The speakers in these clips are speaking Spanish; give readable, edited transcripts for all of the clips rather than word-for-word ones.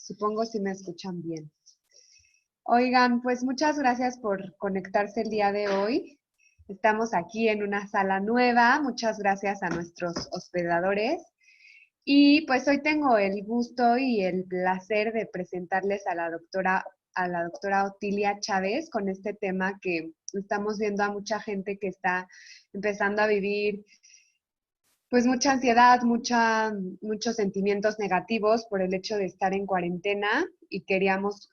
Supongo si me escuchan bien. Oigan, pues muchas gracias por conectarse el día de hoy. Estamos aquí en una sala nueva. Muchas gracias a nuestros hospedadores. Y pues hoy tengo el gusto y el placer de presentarles a la doctora Otilia Chávez con este tema que estamos viendo a mucha gente que está empezando a vivir pues mucha ansiedad, muchos sentimientos negativos por el hecho de estar en cuarentena y queríamos,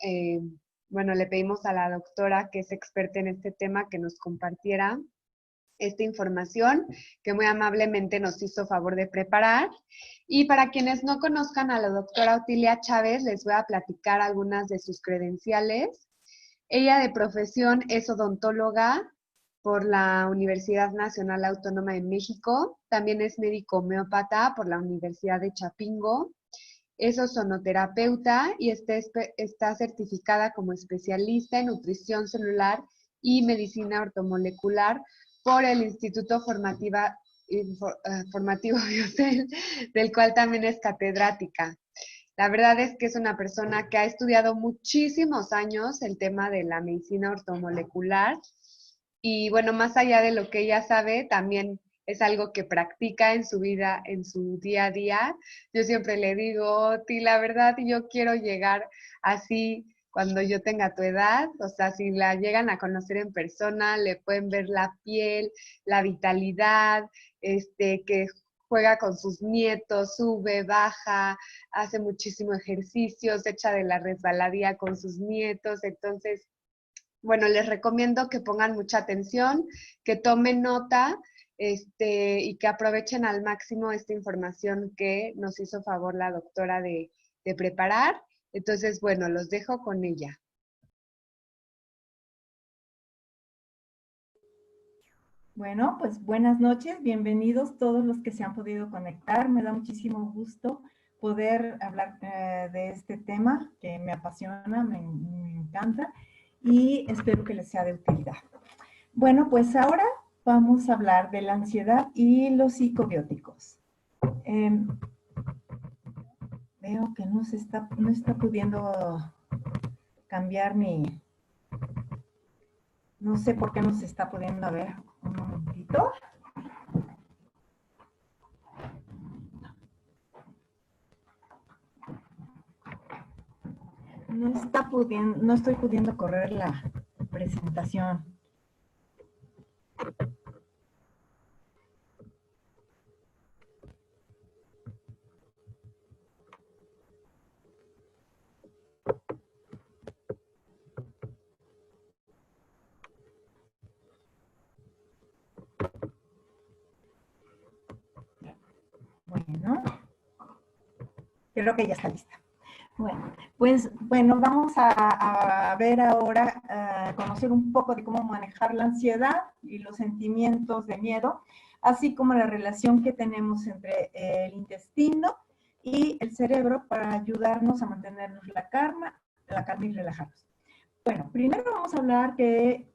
bueno, le pedimos a la doctora que es experta en este tema que nos compartiera esta información que muy amablemente nos hizo favor de preparar. Y para quienes no conozcan a la doctora Otilia Chávez, les voy a platicar algunas de sus credenciales. Ella de profesión es odontóloga por la Universidad Nacional Autónoma de México, también es médico homeópata por la Universidad de Chapingo, es ozonoterapeuta y está certificada como especialista en nutrición celular y medicina ortomolecular por el Instituto Formativo Biotel, del cual también es catedrática. La verdad es que es una persona que ha estudiado muchísimos años el tema de la medicina ortomolecular y bueno, más allá de lo que ella sabe, también es algo que practica en su vida, en su día a día. Yo siempre le digo, Oti, la verdad yo quiero llegar así cuando yo tenga tu edad, o sea, si la llegan a conocer en persona, le pueden ver la piel, la vitalidad, que juega con sus nietos, sube, baja, hace muchísimo ejercicio, se echa de la resbaladilla con sus nietos. Entonces, bueno, les recomiendo que pongan mucha atención, que tomen nota, y que aprovechen al máximo esta información que nos hizo favor la doctora de preparar. Entonces, bueno, los dejo con ella. Bueno, pues buenas noches, bienvenidos todos los que se han podido conectar. Me da muchísimo gusto poder hablar de este tema que me apasiona, me encanta y espero que les sea de utilidad. Bueno, pues ahora vamos a hablar de la ansiedad y los psicobióticos. Veo que no está pudiendo cambiar mi... No sé por qué no se está pudiendo ver. Un momentito. No estoy pudiendo correr la presentación. Bueno, creo que ya está lista. Bueno, pues vamos a ver ahora, a conocer un poco de cómo manejar la ansiedad y los sentimientos de miedo, así como la relación que tenemos entre el intestino y el cerebro para ayudarnos a mantenernos la calma y relajarnos. Bueno, primero vamos a hablar que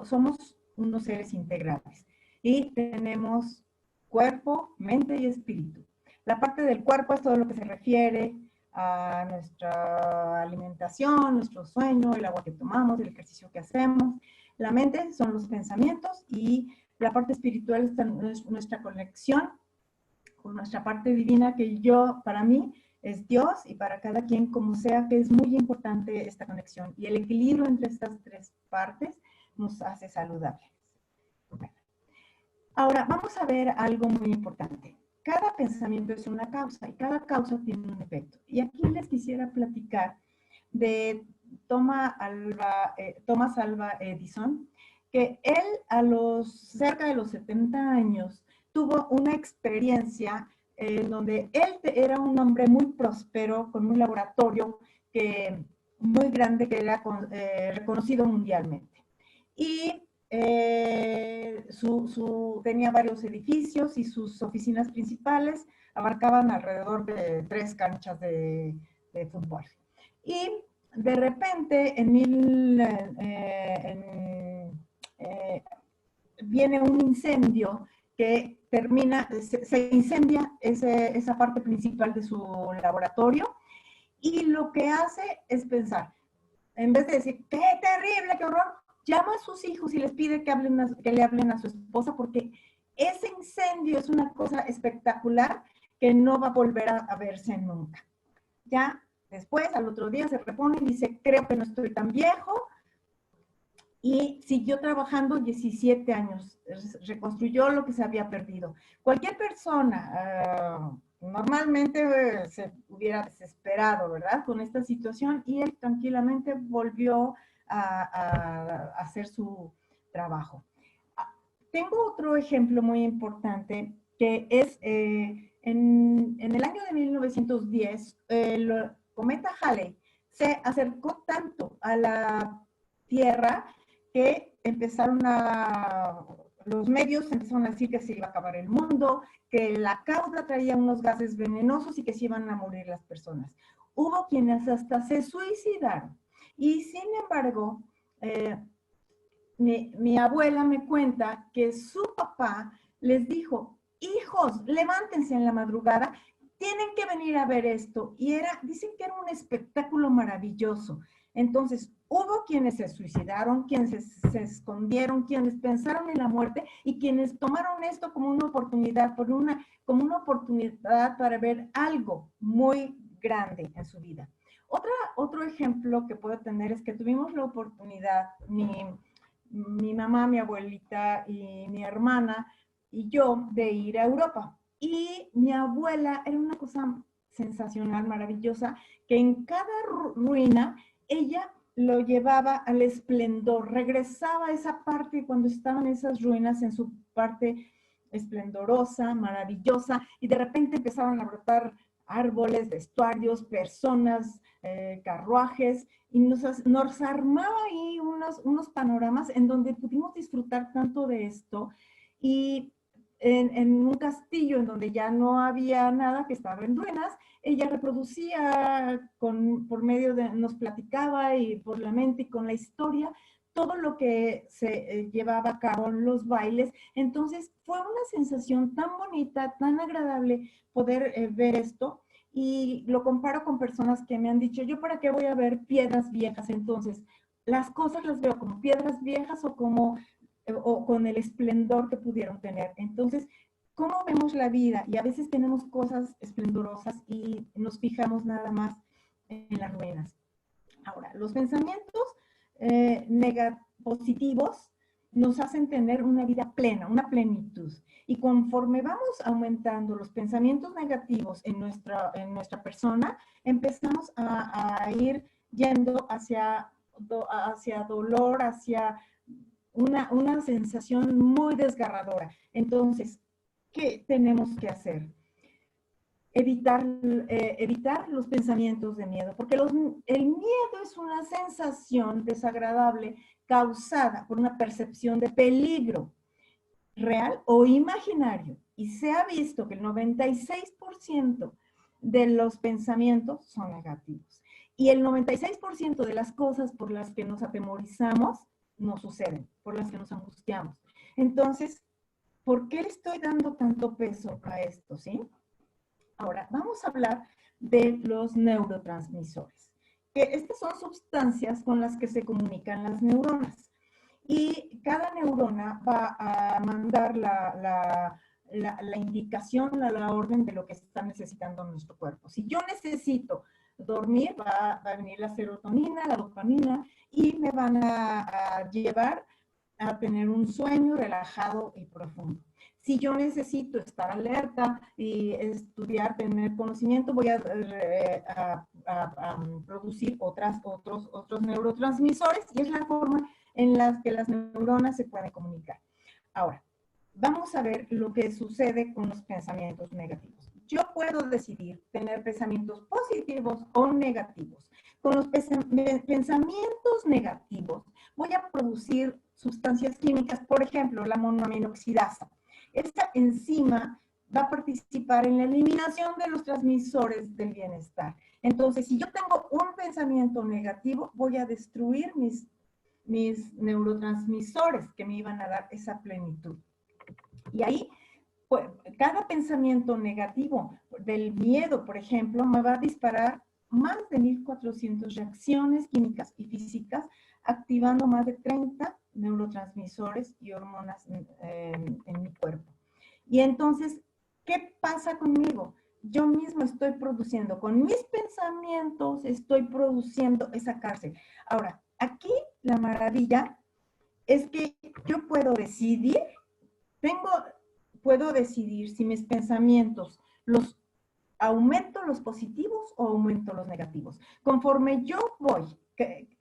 somos unos seres integrales y tenemos cuerpo, mente y espíritu. La parte del cuerpo es todo lo que se refiere a nuestra alimentación, nuestro sueño, el agua que tomamos, el ejercicio que hacemos. La mente son los pensamientos y la parte espiritual es nuestra conexión con nuestra parte divina, que para mí es Dios, y para cada quien como sea, que es muy importante esta conexión. Y el equilibrio entre estas tres partes nos hace saludables. Bueno, ahora vamos a ver algo muy importante. Cada pensamiento es una causa y cada causa tiene un efecto. Y aquí les quisiera platicar de Thomas Alva Edison, que él cerca de los 70 años tuvo una experiencia en donde él era un hombre muy próspero, con un laboratorio muy grande que era reconocido mundialmente. Y tenía varios edificios y sus oficinas principales abarcaban alrededor de 3 canchas de fútbol. Y de repente, viene un incendio que se incendia esa parte principal de su laboratorio Y lo que hace es pensar, en vez de decir, qué terrible, qué horror, llama a sus hijos y les pide que le hablen a su esposa, porque ese incendio es una cosa espectacular que no va a volver a verse nunca. Ya después, al otro día, se repone y dice, creo que no estoy tan viejo, y siguió trabajando 17 años, reconstruyó lo que se había perdido. Cualquier persona normalmente se hubiera desesperado, ¿verdad? Con esta situación, y él tranquilamente volvió a hacer su trabajo. Tengo otro ejemplo muy importante que es en el año de 1910, el cometa Halley se acercó tanto a la Tierra que los medios empezaron a decir que se iba a acabar el mundo, que la cauda traía unos gases venenosos y que se iban a morir las personas. Hubo quienes hasta se suicidaron. Y sin embargo, mi abuela me cuenta que su papá les dijo, hijos, levántense en la madrugada, tienen que venir a ver esto. Y dicen que era un espectáculo maravilloso. Entonces, hubo quienes se suicidaron, quienes se escondieron, quienes pensaron en la muerte y quienes tomaron esto como una oportunidad, como una oportunidad para ver algo muy grande en su vida. Otro ejemplo que puedo tener es que tuvimos la oportunidad, mi mamá, mi abuelita y mi hermana y yo, de ir a Europa. Y mi abuela era una cosa sensacional, maravillosa, que en cada ruina ella lo llevaba al esplendor, regresaba a esa parte cuando estaban esas ruinas en su parte esplendorosa, maravillosa, y de repente empezaron a brotar árboles, vestuarios, personas, carruajes, y nos armaba ahí unos panoramas en donde pudimos disfrutar tanto de esto. Y en un castillo en donde ya no había nada, que estaba en ruinas, ella reproducía por medio de, nos platicaba y por la mente y con la historia, todo lo que se llevaba a cabo en los bailes. Entonces fue una sensación tan bonita, tan agradable poder ver esto. Y lo comparo con personas que me han dicho, ¿yo para qué voy a ver piedras viejas? Entonces, las cosas las veo como piedras viejas o con el esplendor que pudieron tener. Entonces, ¿cómo vemos la vida? Y a veces tenemos cosas esplendorosas y nos fijamos nada más en las ruinas. Ahora, los pensamientos positivos nos hacen tener una vida plena, una plenitud. Y conforme vamos aumentando los pensamientos negativos en nuestra persona, empezamos a ir yendo hacia dolor, hacia una sensación muy desgarradora. Entonces, ¿qué tenemos que hacer? Evitar los pensamientos de miedo, porque el miedo es una sensación desagradable causada por una percepción de peligro real o imaginario. Y se ha visto que el 96% de los pensamientos son negativos. Y el 96% de las cosas por las que nos atemorizamos no suceden, por las que nos angustiamos. Entonces, ¿por qué le estoy dando tanto peso a esto? ¿Sí? Ahora, vamos a hablar de los neurotransmisores. Que estas son sustancias con las que se comunican las neuronas. Y cada neurona va a mandar la indicación, la orden de lo que está necesitando nuestro cuerpo. Si yo necesito dormir, va a venir la serotonina, la dopamina, y me van a llevar a tener un sueño relajado y profundo. Si yo necesito estar alerta y estudiar, tener conocimiento, voy a producir otros neurotransmisores, y es la forma en la que las neuronas se pueden comunicar. Ahora, vamos a ver lo que sucede con los pensamientos negativos. Yo puedo decidir tener pensamientos positivos o negativos. Con los pensamientos negativos voy a producir sustancias químicas, por ejemplo, la monoaminoxidasa. Esta enzima va a participar en la eliminación de los transmisores del bienestar. Entonces, si yo tengo un pensamiento negativo, voy a destruir mis neurotransmisores que me iban a dar esa plenitud. Y ahí, pues, cada pensamiento negativo del miedo, por ejemplo, me va a disparar más de 1.400 reacciones químicas y físicas, activando más de 30 neurotransmisores y hormonas en mi cuerpo. Y entonces, ¿qué pasa conmigo? Yo mismo estoy produciendo, con mis pensamientos, estoy produciendo esa cárcel. Ahora, aquí la maravilla es que yo puedo decidir, puedo decidir si mis pensamientos los aumento los positivos o aumento los negativos. Conforme yo voy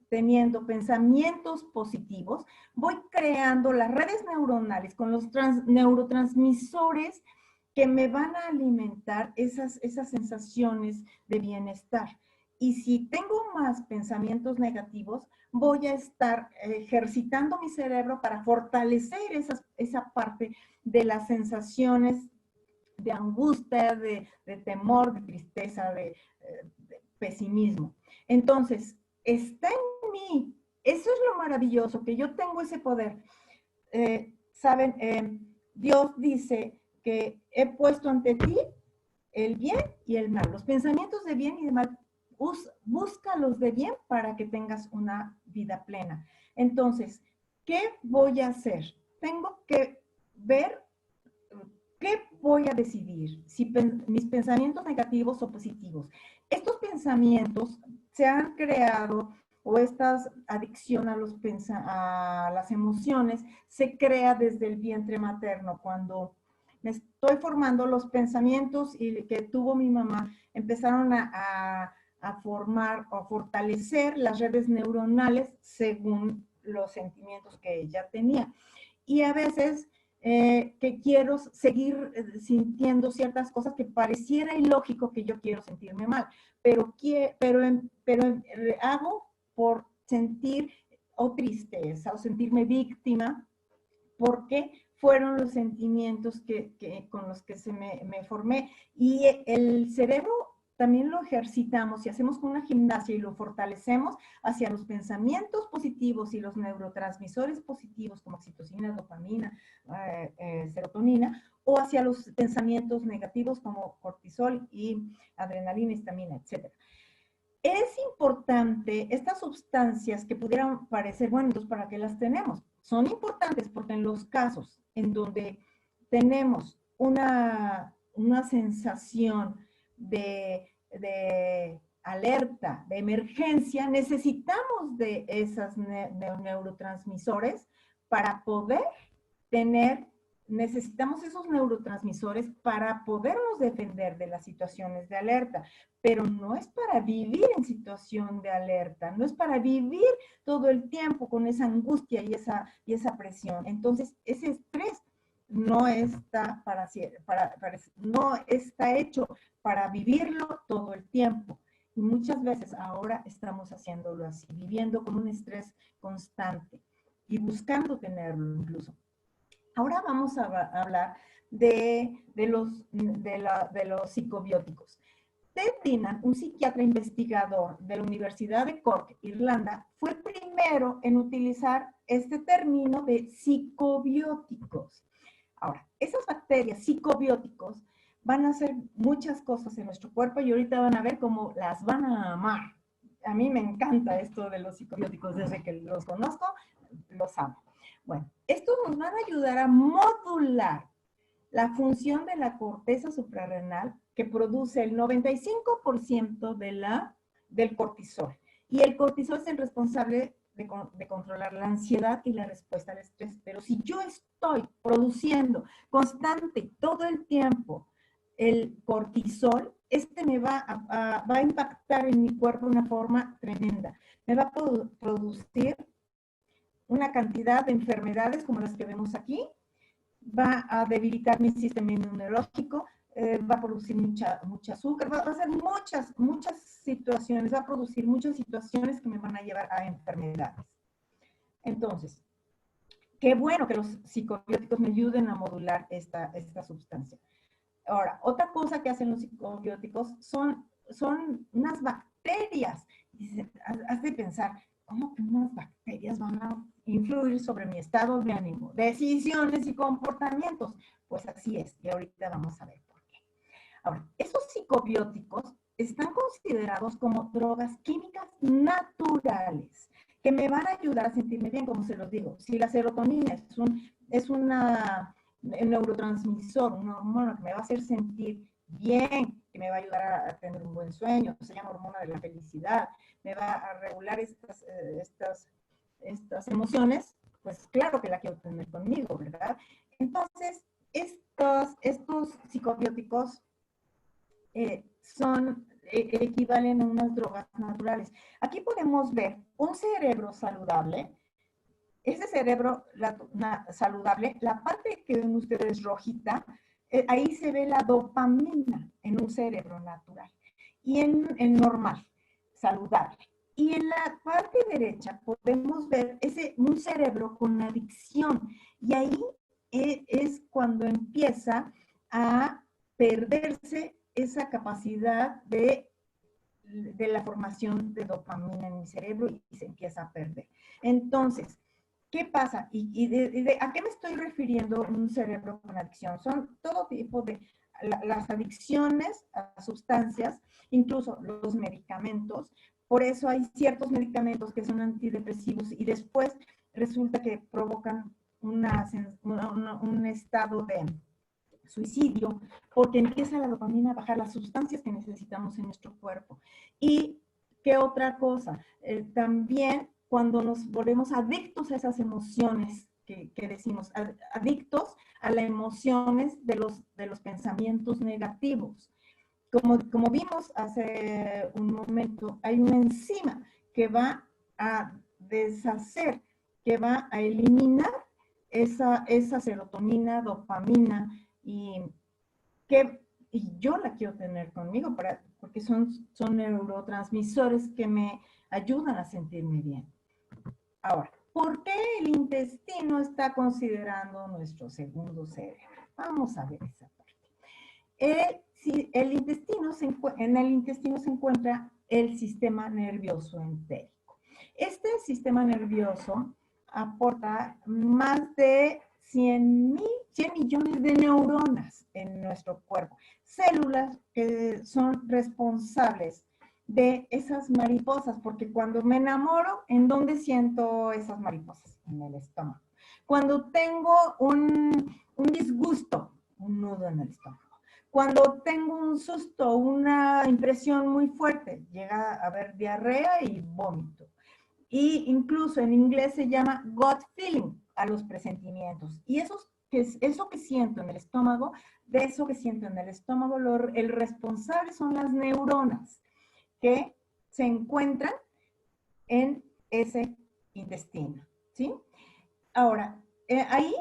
teniendo pensamientos positivos, voy creando las redes neuronales con los neurotransmisores que me van a alimentar esas sensaciones de bienestar. Y si tengo más pensamientos negativos, voy a estar ejercitando mi cerebro para fortalecer esa parte de las sensaciones de angustia, de temor, de tristeza, de pesimismo. Entonces, está en mí. Eso es lo maravilloso, que yo tengo ese poder. Saben, Dios dice que he puesto ante ti el bien y el mal. Los pensamientos de bien y de mal, búscalos de bien para que tengas una vida plena. Entonces, ¿qué voy a hacer? Tengo que ver qué voy a decidir, si mis pensamientos negativos o positivos. Estos pensamientos se han creado, o esta adicción a las emociones se crea desde el vientre materno. Cuando me estoy formando, los pensamientos que tuvo mi mamá empezaron a formar o a fortalecer las redes neuronales según los sentimientos que ella tenía. Y a veces que quiero seguir sintiendo ciertas cosas que pareciera ilógico que yo quiero sentirme mal, pero hago por sentir o tristeza o sentirme víctima, porque fueron los sentimientos con los que me formé. Y el cerebro también lo ejercitamos y hacemos una gimnasia y lo fortalecemos hacia los pensamientos positivos y los neurotransmisores positivos como oxitocina, dopamina, serotonina, o hacia los pensamientos negativos como cortisol y adrenalina, histamina, etc. Es importante, estas sustancias que pudieran parecer, bueno, entonces, ¿para qué las tenemos? Son importantes porque en los casos en donde tenemos una sensación de alerta, de emergencia, necesitamos de esos neurotransmisores para poder necesitamos esos neurotransmisores para podernos defender de las situaciones de alerta, pero no es para vivir en situación de alerta, no es para vivir todo el tiempo con esa angustia y esa presión. Entonces, ese estrés no está no está hecho para vivirlo todo el tiempo. Y muchas veces ahora estamos haciéndolo así, viviendo con un estrés constante y buscando tenerlo incluso. Ahora vamos a hablar de los psicobióticos. Ted Dinnan, un psiquiatra investigador de la Universidad de Cork, Irlanda, fue el primero en utilizar este término de psicobióticos. Ahora, esas bacterias psicobióticos van a hacer muchas cosas en nuestro cuerpo y ahorita van a ver cómo las van a amar. A mí me encanta esto de los psicobióticos, desde que los conozco, los amo. Bueno, estos nos van a ayudar a modular la función de la corteza suprarrenal, que produce el 95% del cortisol. Y el cortisol es el responsable de controlar la ansiedad y la respuesta al estrés. Pero si yo estoy produciendo constante todo el tiempo el cortisol, me va a impactar en mi cuerpo de una forma tremenda. Me va a producir una cantidad de enfermedades como las que vemos aquí, va a debilitar mi sistema inmunológico, va a producir mucha azúcar, va a hacer muchas situaciones, va a producir muchas situaciones que me van a llevar a enfermedades. Entonces, qué bueno que los psicobióticos me ayuden a modular esta sustancia. Ahora, otra cosa que hacen los psicobióticos son unas bacterias. Has de pensar, ¿cómo que unas bacterias van a influir sobre mi estado de ánimo, decisiones y comportamientos? Pues así es, y ahorita vamos a ver por qué. Ahora, esos psicobióticos están considerados como drogas químicas naturales, que me van a ayudar a sentirme bien, como se los digo. Si la serotonina es un neurotransmisor, una hormona que me va a hacer sentir bien, que me va a ayudar a tener un buen sueño, se llama hormona de la felicidad, me va a regular estas emociones, pues claro que la quiero tener conmigo, ¿verdad? Entonces, estos psicobióticos equivalen a unas drogas naturales. Aquí podemos ver un cerebro saludable. Ese cerebro saludable, la parte que ven ustedes rojita, ahí se ve la dopamina en un cerebro natural y en normal, saludable. Y en la parte derecha podemos ver un cerebro con adicción. Y ahí es cuando empieza a perderse esa capacidad de la formación de dopamina en mi cerebro y se empieza a perder. Entonces, ¿qué pasa? ¿A qué me estoy refiriendo un cerebro con adicción? Son todo tipo de las adicciones a sustancias, incluso los medicamentos. Por eso hay ciertos medicamentos que son antidepresivos y después resulta que provocan un estado de suicidio, porque empieza la dopamina a bajar las sustancias que necesitamos en nuestro cuerpo. ¿Y qué otra cosa? También cuando nos volvemos adictos a esas emociones que decimos, adictos a las emociones de los pensamientos negativos. Como vimos hace un momento, hay una enzima que va a deshacer, que va a eliminar esa serotonina, dopamina, y yo la quiero tener conmigo porque son neurotransmisores que me ayudan a sentirme bien. Ahora, ¿por qué el intestino está considerando nuestro segundo cerebro? Vamos a ver esa parte. En el intestino se encuentra el sistema nervioso entérico. Este sistema nervioso aporta más de 100 millones de neuronas en nuestro cuerpo, células que son responsables de esas mariposas, porque cuando me enamoro, ¿en dónde siento esas mariposas? En el estómago. Cuando tengo un disgusto, un nudo en el estómago. Cuando tengo un susto, una impresión muy fuerte, llega a haber diarrea y vómito. Y incluso en inglés se llama gut feeling a los presentimientos. Y eso que siento en el estómago, de eso que siento en el estómago, el responsable son las neuronas que se encuentran en ese intestino, ¿sí? Ahora, ahí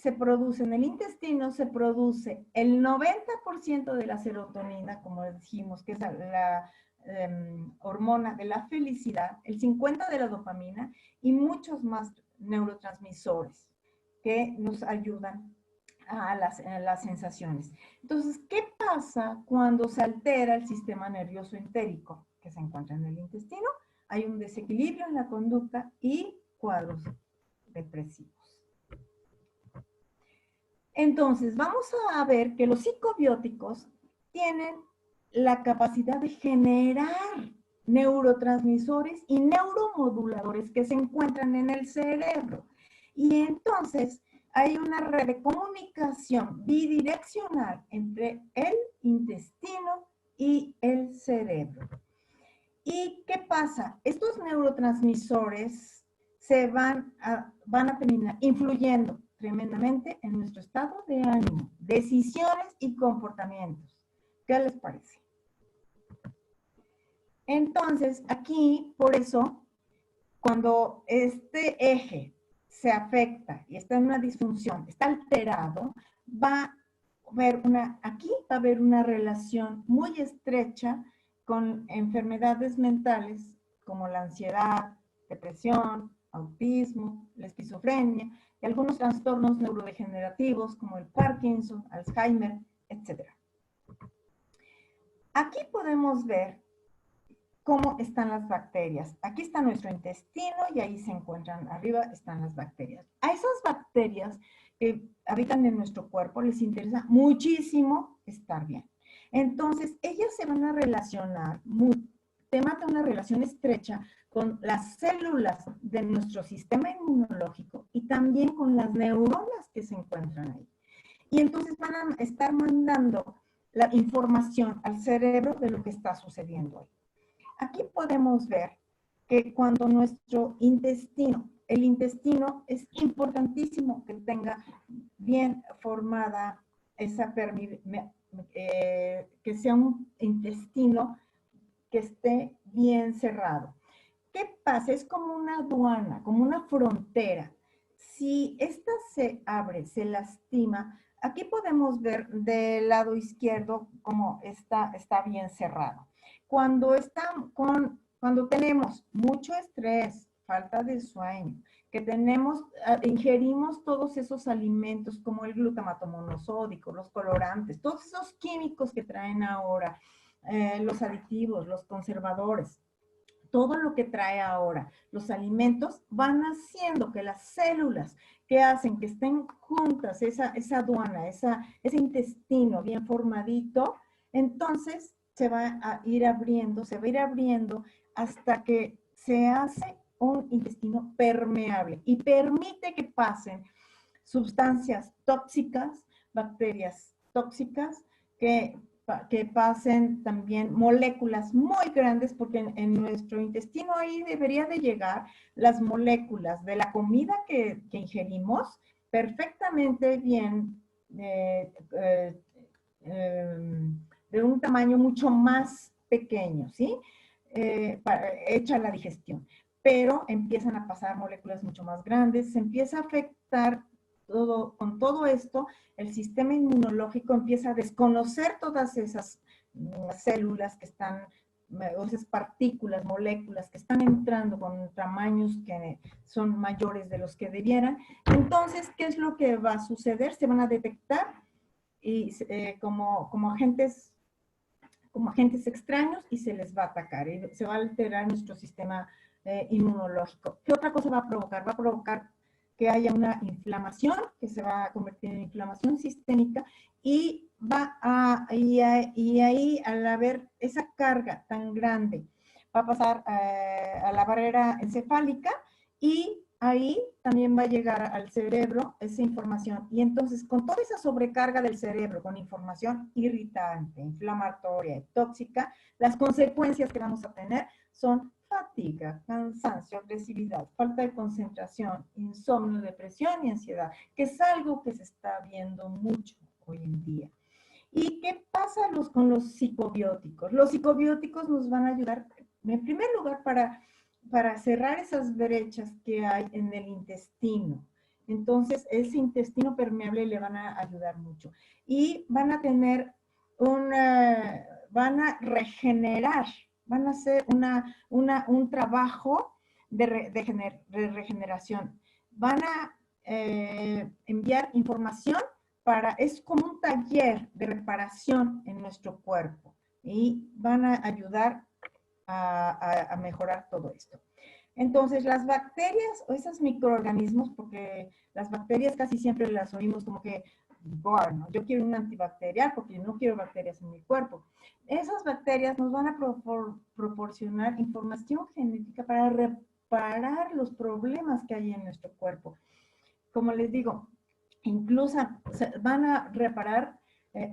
en el intestino se produce el 90% de la serotonina, como dijimos, que es la hormona de la felicidad, el 50% de la dopamina y muchos más neurotransmisores que nos ayudan a las sensaciones. Entonces, ¿qué pasa cuando se altera el sistema nervioso entérico que se encuentra en el intestino? Hay un desequilibrio en la conducta y cuadros depresivos. Entonces, vamos a ver que los psicobióticos tienen la capacidad de generar neurotransmisores y neuromoduladores que se encuentran en el cerebro. Y entonces hay una red de comunicación bidireccional entre el intestino y el cerebro. ¿Y qué pasa? Estos neurotransmisores van a terminar influyendo tremendamente en nuestro estado de ánimo, decisiones y comportamientos. ¿Qué les parece? Entonces, aquí, por eso, cuando este eje se afecta y está en una disfunción, está alterado, aquí va a haber una relación muy estrecha con enfermedades mentales como la ansiedad, depresión, autismo, la esquizofrenia y algunos trastornos neurodegenerativos como el Parkinson, Alzheimer, etc. Aquí podemos ver cómo están las bacterias. Aquí está nuestro intestino y ahí se encuentran, arriba están las bacterias. A esas bacterias que habitan en nuestro cuerpo les interesa muchísimo estar bien. Entonces, ellas se van a relacionar, te mata una relación estrecha con las células de nuestro sistema inmunológico y también con las neuronas que se encuentran ahí. Y entonces van a estar mandando la información al cerebro de lo que está sucediendo ahí. Aquí podemos ver que cuando nuestro intestino, el intestino es importantísimo que tenga bien formada esa que sea un intestino que esté bien cerrado. ¿Qué pasa? Es como una aduana, como una frontera. Si esta se abre, se lastima, aquí podemos ver del lado izquierdo cómo está bien cerrado. Cuando tenemos mucho estrés, falta de sueño, que ingerimos todos esos alimentos como el glutamato monosódico, los colorantes, todos esos químicos que traen ahora, los aditivos, los conservadores, todo lo que trae ahora los alimentos van haciendo que las células que hacen que estén juntas, esa aduana, ese intestino bien formadito, entonces se va a ir abriendo hasta que se hace un intestino permeable y permite que pasen sustancias tóxicas, bacterias tóxicas, que pasen también moléculas muy grandes, porque en nuestro intestino ahí debería de llegar las moléculas de la comida que ingerimos perfectamente bien, de un tamaño mucho más pequeño, ¿sí? Hecha la digestión. Pero empiezan a pasar moléculas mucho más grandes, se empieza a afectar con todo esto, el sistema inmunológico empieza a desconocer todas esas células que están, o esas partículas, moléculas que están entrando con tamaños que son mayores de los que debieran. Entonces, ¿qué es lo que va a suceder? Se van a detectar y, como agentes extraños y se les va a atacar. Y se va a alterar nuestro sistema inmunológico. ¿Qué otra cosa va a provocar? Va a provocar que haya una inflamación, que se va a convertir en inflamación sistémica, y ahí, al haber esa carga tan grande, va a pasar a la barrera encefálica, y ahí también va a llegar al cerebro esa información. Y entonces, con toda esa sobrecarga del cerebro, con información irritante, inflamatoria y tóxica, las consecuencias que vamos a tener son fatiga, cansancio, agresividad, falta de concentración, insomnio, depresión y ansiedad, que es algo que se está viendo mucho hoy en día. ¿Y qué pasa con los psicobióticos? Los psicobióticos nos van a ayudar, en primer lugar, para cerrar esas brechas que hay en el intestino. Entonces, ese intestino permeable le van a ayudar mucho. Y van a tener van a regenerar, van a hacer un trabajo de regeneración. Van a enviar información es como un taller de reparación en nuestro cuerpo, y van a ayudar a mejorar todo esto. Entonces, las bacterias o esos microorganismos, porque las bacterias casi siempre las oímos como que, bueno, yo quiero un antibacterial porque no quiero bacterias en mi cuerpo. Esas bacterias nos van a proporcionar información genética para reparar los problemas que hay en nuestro cuerpo. Como les digo, incluso van a reparar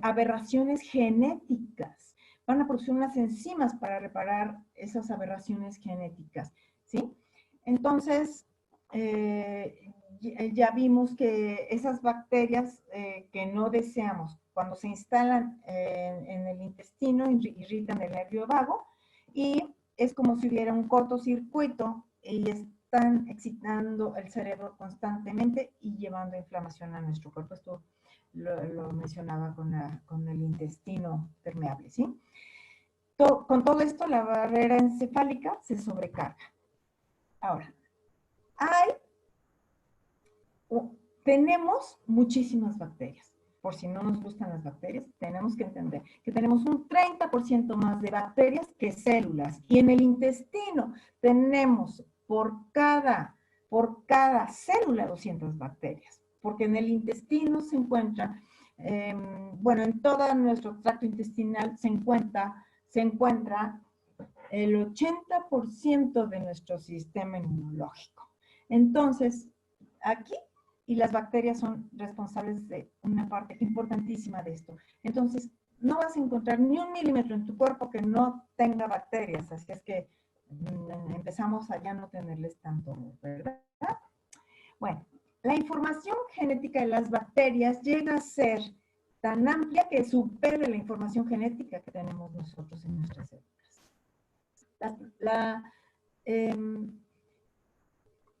aberraciones genéticas, van a producir unas enzimas para reparar esas aberraciones genéticas, ¿sí? Entonces, ya vimos que esas bacterias que no deseamos, cuando se instalan en el intestino, irritan el nervio vago, y es como si hubiera un cortocircuito y están excitando el cerebro constantemente y llevando inflamación a nuestro cuerpo. Esto lo mencionaba con el intestino permeable, ¿sí? Con todo esto, la barrera encefálica se sobrecarga. Ahora, tenemos muchísimas bacterias. Por si no nos gustan las bacterias, tenemos que entender que tenemos un 30% más de bacterias que células. Y en el intestino tenemos por cada célula 200 bacterias. Porque en el intestino se encuentran bueno, en todo nuestro tracto intestinal se encuentra el 80% de nuestro sistema inmunológico. Entonces, aquí, y las bacterias son responsables de una parte importantísima de esto. Entonces, no vas a encontrar ni un milímetro en tu cuerpo que no tenga bacterias, así es que empezamos a ya no tenerles tanto, ¿verdad? Bueno, la información genética de las bacterias llega a ser tan amplia que supera la información genética que tenemos nosotros en nuestras células.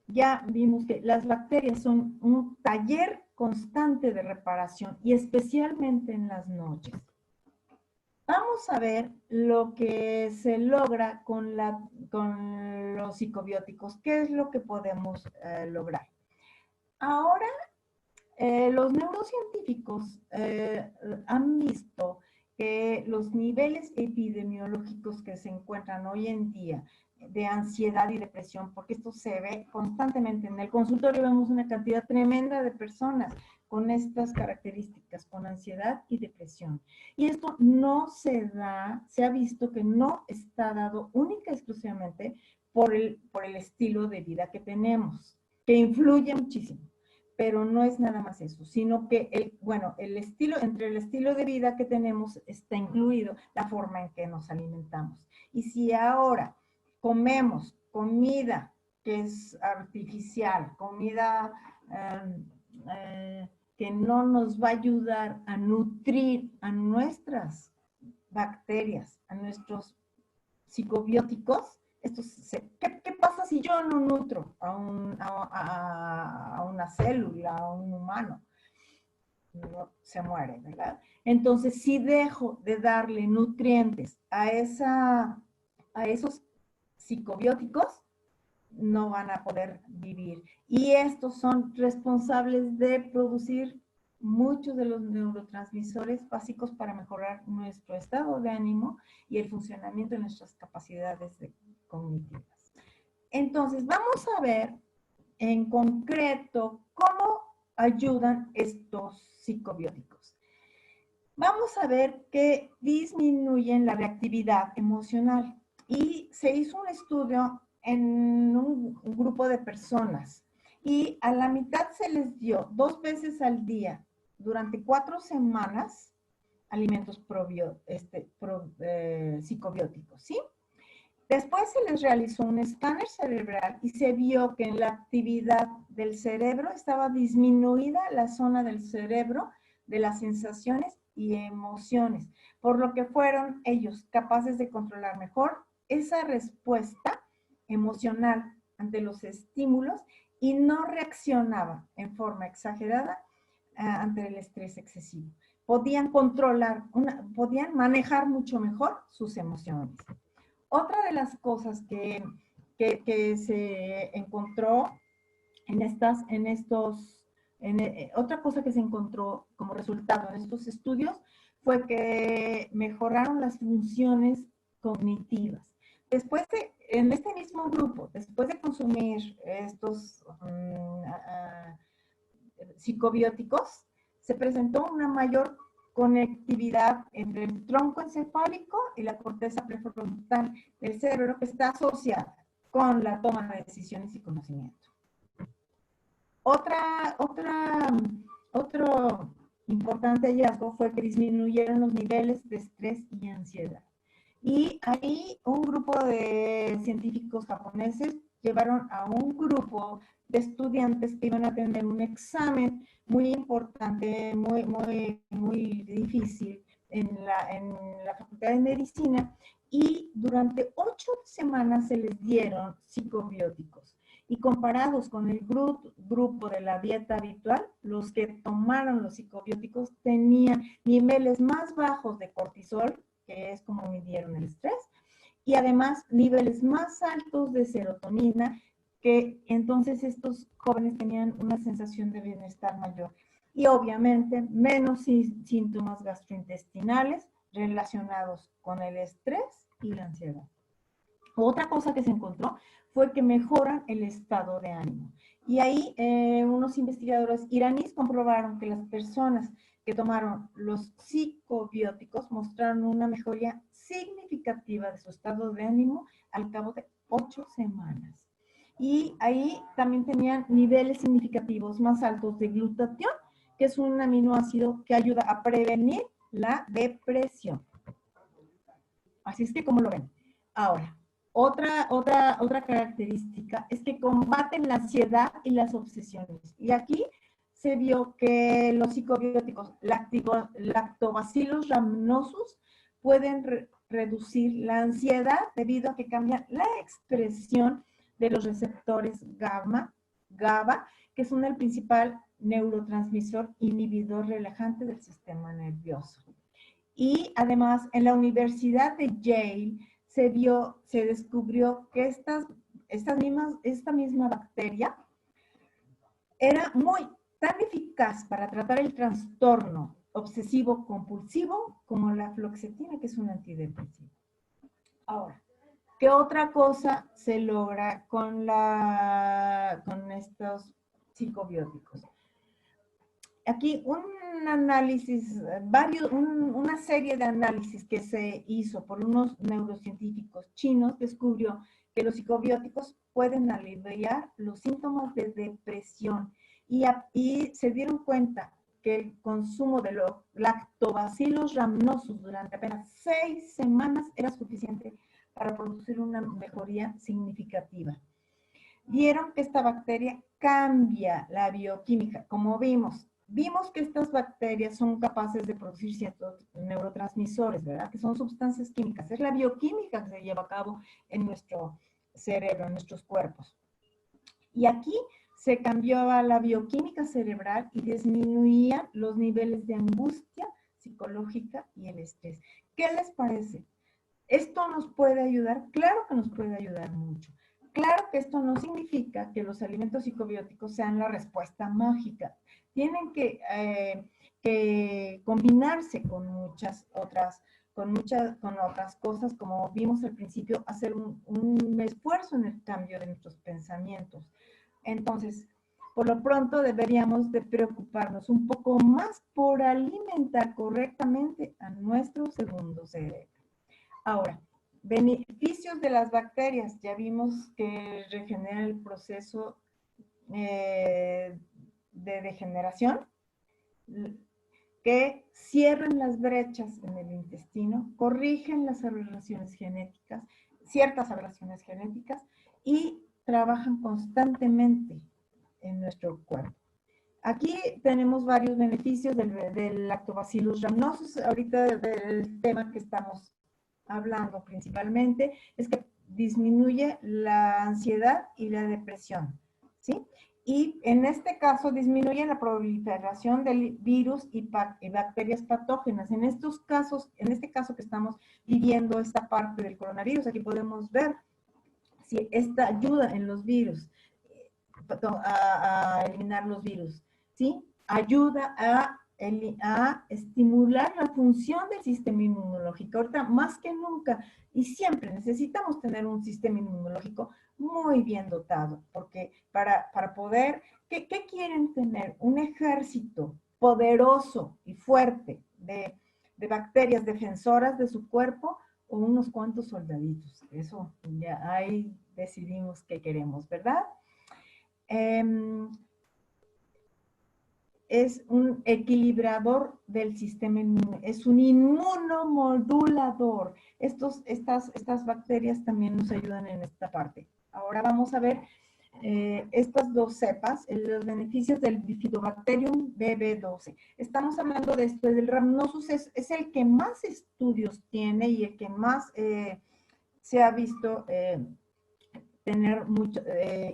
Ya vimos que las bacterias son un taller constante de reparación y especialmente en las noches. Vamos a ver lo que se logra con los psicobióticos. ¿Qué es lo que podemos lograr? Ahora, los neurocientíficos han visto que los niveles epidemiológicos que se encuentran hoy en día de ansiedad y depresión, porque esto se ve constantemente en el consultorio, vemos una cantidad tremenda de personas con estas características, con ansiedad y depresión. Y esto no se da, se ha visto que no está dado única y exclusivamente por el estilo de vida que tenemos, que influye muchísimo. Pero no es nada más eso, sino que entre el estilo de vida que tenemos está incluido la forma en que nos alimentamos. Y si ahora comemos comida que es artificial, comida que no nos va a ayudar a nutrir a nuestras bacterias, a nuestros psicobióticos, ¿qué pasa si yo no nutro a una célula, a un humano? No, se muere, ¿verdad? Entonces, si dejo de darle nutrientes a esos psicobióticos, no van a poder vivir. Y estos son responsables de producir muchos de los neurotransmisores básicos para mejorar nuestro estado de ánimo y el funcionamiento de nuestras capacidades cognitivas. Entonces, vamos a ver en concreto cómo ayudan estos psicobióticos. Vamos a ver que disminuyen la reactividad emocional y se hizo un estudio en un grupo de personas y a la mitad se les dio 2 veces al día durante 4 semanas alimentos psicobióticos, ¿sí? Después se les realizó un escáner cerebral y se vio que en la actividad del cerebro estaba disminuida la zona del cerebro de las sensaciones y emociones, por lo que fueron ellos capaces de controlar mejor esa respuesta emocional ante los estímulos y no reaccionaban en forma exagerada ante el estrés excesivo. Podían podían manejar mucho mejor sus emociones. Otra de las cosas que se encontró otra cosa que se encontró como resultado en estos estudios fue que mejoraron las funciones cognitivas. En este mismo grupo, después de consumir estos psicobióticos, se presentó una mayor conectividad entre el tronco encefálico y la corteza prefrontal del cerebro que está asociada con la toma de decisiones y conocimiento. Otro importante hallazgo fue que disminuyeron los niveles de estrés y ansiedad. Y ahí un grupo de científicos japoneses llevaron a un grupo de estudiantes que iban a tener un examen muy importante, muy difícil en la Facultad de Medicina, y durante 8 semanas se les dieron psicobióticos. Y comparados con el grupo de la dieta habitual, los que tomaron los psicobióticos tenían niveles más bajos de cortisol, que es como midieron el estrés, y además niveles más altos de serotonina, que entonces estos jóvenes tenían una sensación de bienestar mayor. Y obviamente menos síntomas gastrointestinales relacionados con el estrés y la ansiedad. Otra cosa que se encontró fue que mejoran el estado de ánimo. Y ahí unos investigadores iraníes comprobaron que las personas que tomaron los psicobióticos mostraron una mejoría significativa de su estado de ánimo al cabo de 8 semanas. Y ahí también tenían niveles significativos más altos de glutatión, que es un aminoácido que ayuda a prevenir la depresión. Así es que, ¿cómo lo ven? Ahora, otra característica es que combaten la ansiedad y las obsesiones. Y aquí se vio que los psicobióticos Lactobacillus rhamnosus pueden reducir la ansiedad debido a que cambian la expresión de los receptores GABA, que son el principal neurotransmisor inhibidor relajante del sistema nervioso. Y además, en la Universidad de Yale se descubrió que esta misma bacteria era tan eficaz para tratar el trastorno obsesivo compulsivo como la fluoxetina, que es un antidepresivo. Ahora, ¿qué otra cosa se logra con estos psicobióticos? Aquí un análisis, una serie de análisis que se hizo por unos neurocientíficos chinos descubrió que los psicobióticos pueden aliviar los síntomas de depresión y se dieron cuenta que el consumo de los lactobacillus rhamnosus durante apenas 6 semanas era suficiente para producir una mejoría significativa. Vieron que esta bacteria cambia la bioquímica, como vimos que estas bacterias son capaces de producir ciertos neurotransmisores, ¿verdad? Que son sustancias químicas. Es la bioquímica que se lleva a cabo en nuestro cerebro, en nuestros cuerpos. Y aquí se cambiaba la bioquímica cerebral y disminuían los niveles de angustia psicológica y el estrés. ¿Qué les parece? ¿Esto nos puede ayudar? Claro que nos puede ayudar mucho. Claro que esto no significa que los alimentos psicobióticos sean la respuesta mágica. Tienen que combinarse con otras cosas, como vimos al principio, hacer un esfuerzo en el cambio de nuestros pensamientos. Entonces, por lo pronto deberíamos de preocuparnos un poco más por alimentar correctamente a nuestro segundo cerebro. Ahora, beneficios de las bacterias. Ya vimos que regeneran el proceso de degeneración, que cierran las brechas en el intestino, corrigen las aberraciones genéticas, ciertas aberraciones genéticas, y trabajan constantemente en nuestro cuerpo. Aquí tenemos varios beneficios del Lactobacillus rhamnosus. Ahorita el tema que estamos hablando principalmente es que disminuye la ansiedad y la depresión, ¿sí? Y en este caso disminuye la proliferación del virus y bacterias patógenas. En este caso que estamos viviendo esta parte del coronavirus, aquí podemos ver si esta ayuda en los virus, a eliminar los virus, ¿sí? Ayuda a estimular la función del sistema inmunológico. Ahorita, más que nunca, y siempre necesitamos tener un sistema inmunológico muy bien dotado, porque para poder, ¿qué quieren tener? Un ejército poderoso y fuerte de bacterias defensoras de su cuerpo, o unos cuantos soldaditos. Eso ya ahí decidimos qué queremos, ¿verdad? Es un equilibrador del sistema inmune, es un inmunomodulador. Estas bacterias también nos ayudan en esta parte. Ahora vamos a ver estas dos cepas, los beneficios del Bifidobacterium BB12. Estamos hablando de esto, del Rhamnosus es el que más estudios tiene y el que más se ha visto tener mucho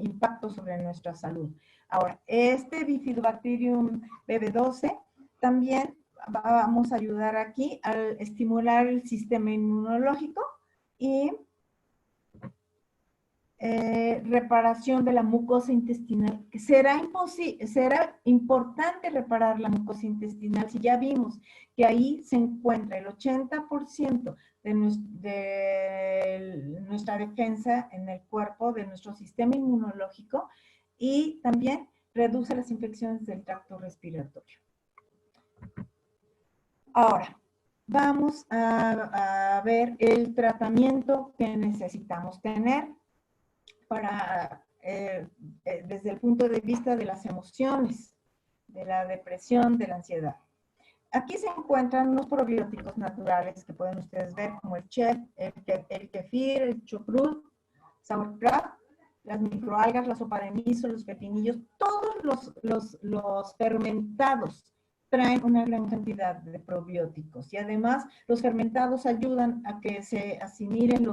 impacto sobre nuestra salud. Ahora, este Bifidobacterium BB12 también vamos a ayudar aquí al estimular el sistema inmunológico y reparación de la mucosa intestinal, que será importante reparar la mucosa intestinal si ya vimos que ahí se encuentra el 80% de nuestra defensa en el cuerpo, de nuestro sistema inmunológico, y también reduce las infecciones del tracto respiratorio. Ahora, vamos a ver el tratamiento que necesitamos tener para, desde el punto de vista de las emociones, de la depresión, de la ansiedad. Aquí se encuentran unos probióticos naturales que pueden ustedes ver, como el kefir, el chucrut, sauerkraut, las microalgas, la sopa de miso, los pepinillos, todos los fermentados traen una gran cantidad de probióticos. Y además, los fermentados ayudan a que se asimilen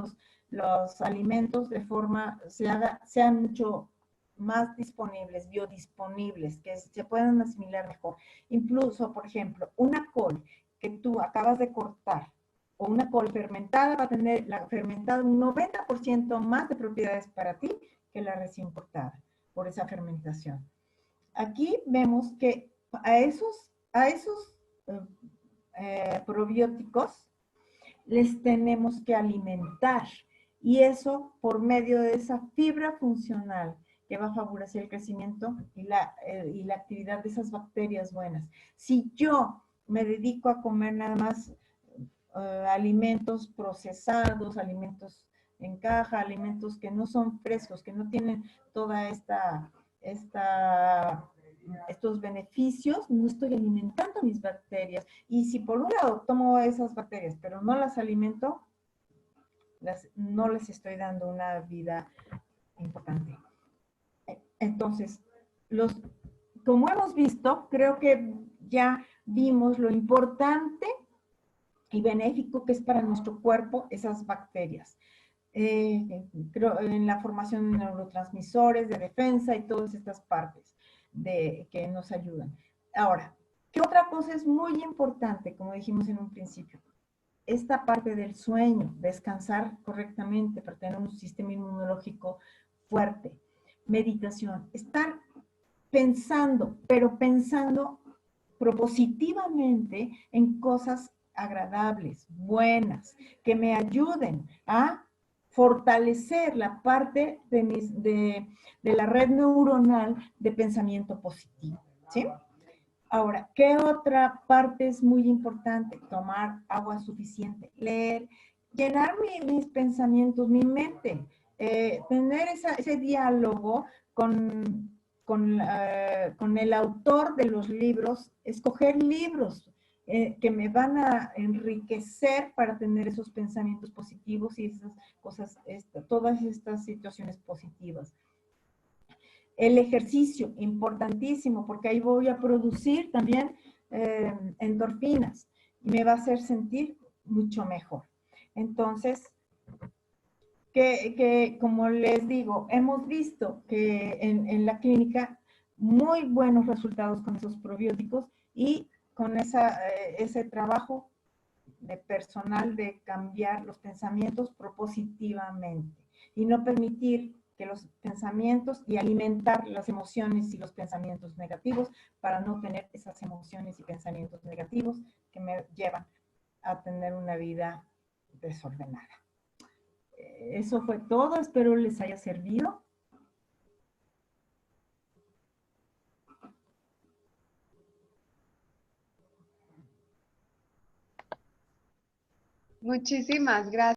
los alimentos de forma, sean mucho más disponibles, biodisponibles, que se puedan asimilar mejor. Incluso, por ejemplo, una col que tú acabas de cortar o una col fermentada va a tener la fermentada un 90% más de propiedades para ti que la recién cortada por esa fermentación. Aquí vemos que a esos probióticos les tenemos que alimentar, y eso por medio de esa fibra funcional que va a favorecer el crecimiento y la actividad de esas bacterias buenas. Si yo me dedico a comer nada más alimentos procesados, alimentos en caja, alimentos que no son frescos, que no tienen toda estos beneficios, no estoy alimentando mis bacterias. Y si por un lado tomo esas bacterias, pero no las alimento, no les estoy dando una vida importante. Entonces, como hemos visto, creo que ya vimos lo importante y benéfico que es para nuestro cuerpo esas bacterias. Creo, en la formación de neurotransmisores, de defensa y todas estas partes que nos ayudan. Ahora, ¿qué otra cosa es muy importante, como dijimos en un principio? Esta parte del sueño, descansar correctamente para tener un sistema inmunológico fuerte. Meditación, estar pensando, pero pensando propositivamente en cosas agradables, buenas, que me ayuden a fortalecer la parte de la red neuronal de pensamiento positivo, ¿sí? Ahora, ¿qué otra parte es muy importante? Tomar agua suficiente, leer, llenar mis pensamientos, mi mente, tener ese diálogo con el autor de los libros, escoger libros que me van a enriquecer para tener esos pensamientos positivos y esas cosas, todas estas situaciones positivas. El ejercicio, importantísimo, porque ahí voy a producir también endorfinas y me va a hacer sentir mucho mejor. Entonces, como les digo, hemos visto que en la clínica muy buenos resultados con esos probióticos y con ese trabajo de personal de cambiar los pensamientos propositivamente y no permitir que los pensamientos y alimentar las emociones y los pensamientos negativos para no tener esas emociones y pensamientos negativos que me llevan a tener una vida desordenada. Eso fue todo, espero les haya servido. Muchísimas gracias.